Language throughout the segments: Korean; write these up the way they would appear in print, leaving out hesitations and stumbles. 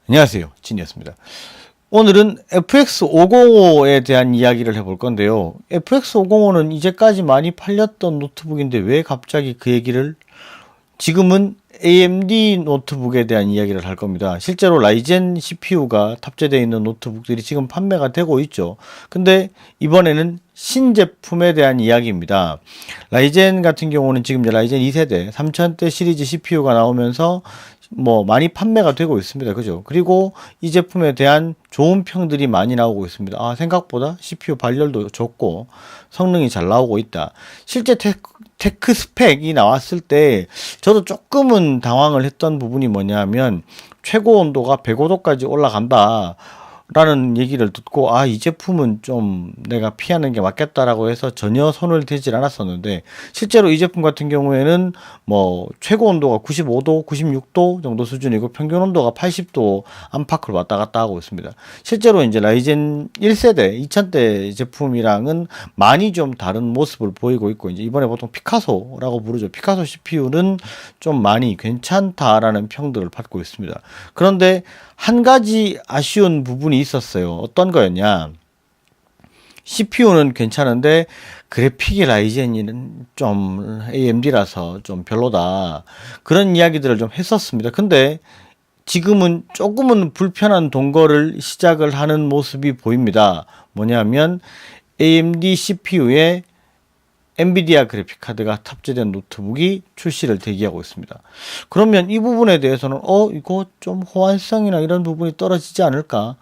안녕하세요, 진이었습니다. 오늘은 FX505에 대한 이야기를 해볼 건데요. FX505는 이제까지 많이 팔렸던 노트북인데 왜 갑자기 그 얘기를, 지금은 AMD 노트북에 대한 이야기를 할 겁니다. 실제로 라이젠 CPU가 탑재되어 있는 노트북들이 지금 판매가 되고 있죠. 근데 이번에는 신제품에 대한 이야기입니다. 라이젠 같은 경우는 지금 이제 라이젠 2세대 3000대 시리즈 CPU가 나오면서 많이 판매가 되고 있습니다. 그죠? 그리고 이 제품에 대한 좋은 평들이 많이 나오고 있습니다. 아, 생각보다 CPU 발열도 좋고 성능이 잘 나오고 있다. 실제 테크 스펙이 나왔을 때 저도 조금은 당황을 했던 부분이 뭐냐면 최고 온도가 105도까지 올라간다 라는 얘기를 듣고, 아, 이 제품은 좀 내가 피하는 게 맞겠다라고 해서 전혀 손을 대질 않았었는데, 실제로 이 제품 같은 경우에는 최고 온도가 95도, 96도 정도 수준이고 평균 온도가 80도 안팎을 왔다 갔다 하고 있습니다. 실제로 이제 라이젠 1세대 2000대 제품이랑은 많이 좀 다른 모습을 보이고 있고, 이제 이번에 보통 피카소라고 부르죠. 피카소 CPU는 좀 많이 괜찮다라는 평들을 받고 있습니다. 그런데 한 가지 아쉬운 부분이 있었어요. 어떤 거였냐? CPU는 괜찮은데 그래픽이 라이젠이는 좀 AMD라서 좀 별로다. 그런 이야기들을 좀 했었습니다. 근데 지금은 조금은 불편한 동거를 시작을 하는 모습이 보입니다. 뭐냐면 AMD CPU에 엔비디아 그래픽카드가 탑재된 노트북이 출시를 대기하고 있습니다. 그러면 이 부분에 대해서는 이거 좀 호환성이나 이런 부분이 떨어지지 않을까?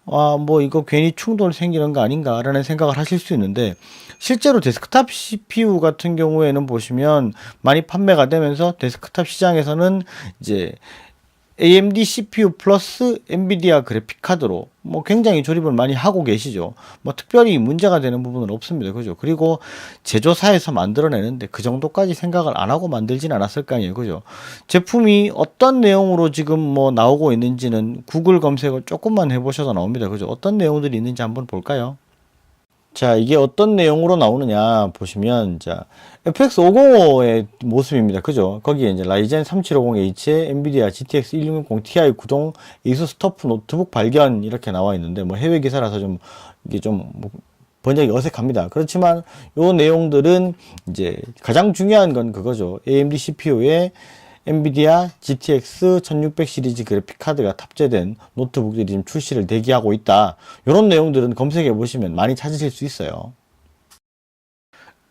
이거 괜히 충돌 생기는 거 아닌가? 라는 생각을 하실 수 있는데, 실제로 데스크탑 CPU 같은 경우에는 보시면 많이 판매가 되면서 데스크탑 시장에서는 이제 AMD CPU 플러스 엔비디아 그래픽카드로 굉장히 조립을 많이 하고 계시죠. 특별히 문제가 되는 부분은 없습니다. 그죠? 그리고 제조사에서 만들어내는데 그 정도까지 생각을 안 하고 만들진 않았을 거 아니에요. 그죠? 제품이 어떤 내용으로 지금 나오고 있는지는 구글 검색을 조금만 해보셔도 나옵니다. 그죠? 어떤 내용들이 있는지 한번 볼까요? 자, 이게 어떤 내용으로 나오느냐 보시면, 자, FX505의 모습입니다. 그죠? 거기에 이제 라이젠 3750H에 엔비디아 GTX 1660 Ti 구동 에이수스 터프 노트북 발견 이렇게 나와 있는데, 해외 기사라서 이게 번역이 어색합니다. 그렇지만 요 내용들은 이제 가장 중요한 건 그거죠. AMD CPU에 엔비디아 GTX 1600 시리즈 그래픽 카드가 탑재된 노트북들이 지금 출시를 대기하고 있다. 이런 내용들은 검색해 보시면 많이 찾으실 수 있어요.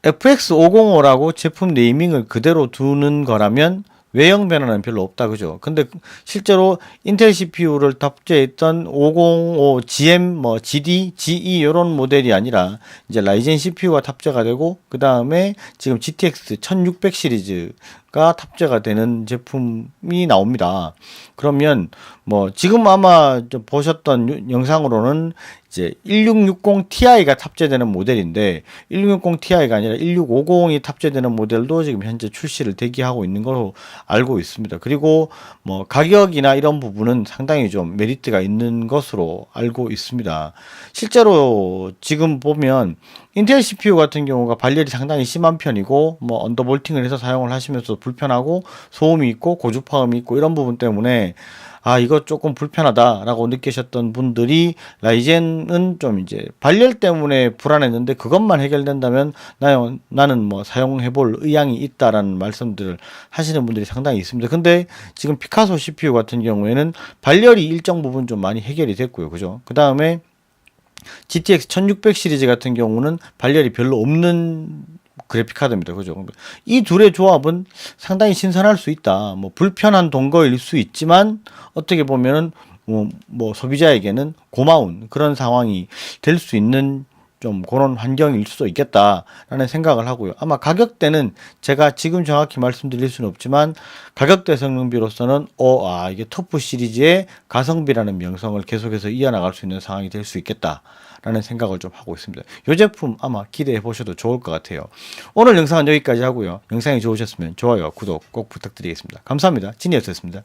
FX505라고 제품 네이밍을 그대로 두는 거라면 외형 변화는 별로 없다. 그죠? 근데 실제로 인텔 CPU를 탑재했던 505 GM, GD, GE 이런 모델이 아니라 이제 라이젠 CPU가 탑재가 되고, 그 다음에 지금 GTX 1600 시리즈가 탑재가 되는 제품이 나옵니다. 그러면 지금 아마 보셨던 영상으로는 이제 1660 Ti가 탑재되는 모델인데, 1660 Ti가 아니라 1650이 탑재되는 모델도 지금 현재 출시를 대기하고 있는 걸로 알고 있습니다. 그리고 가격이나 이런 부분은 상당히 좀 메리트가 있는 것으로 알고 있습니다. 실제로 지금 보면 인텔 CPU 같은 경우가 발열이 상당히 심한 편이고, 언더볼팅을 해서 사용을 하시면서 불편하고 소음이 있고 고주파음이 있고 이런 부분 때문에 이거 조금 불편하다라고 느끼셨던 분들이 라이젠은 좀 이제 발열 때문에 불안했는데 그것만 해결된다면 나는 사용해볼 의향이 있다라는 말씀들을 하시는 분들이 상당히 있습니다. 근데 지금 피카소 CPU 같은 경우에는 발열이 일정 부분 좀 많이 해결이 됐고요. 그죠? 그 다음에 GTX 1600 시리즈 같은 경우는 발열이 별로 없는 그래픽 카드입니다. 그죠? 이 둘의 조합은 상당히 신선할 수 있다. 불편한 동거일 수 있지만 어떻게 보면은 소비자에게는 고마운 그런 상황이 될 수 있는 좀 그런 환경일 수도 있겠다라는 생각을 하고요. 아마 가격대는 제가 지금 정확히 말씀드릴 수는 없지만 가격대 성능비로서는 이게 터프 시리즈의 가성비라는 명성을 계속해서 이어나갈 수 있는 상황이 될 수 있겠다라는 생각을 좀 하고 있습니다. 이 제품 아마 기대해 보셔도 좋을 것 같아요. 오늘 영상은 여기까지 하고요. 영상이 좋으셨으면 좋아요와 구독 꼭 부탁드리겠습니다. 감사합니다. 진이었습니다.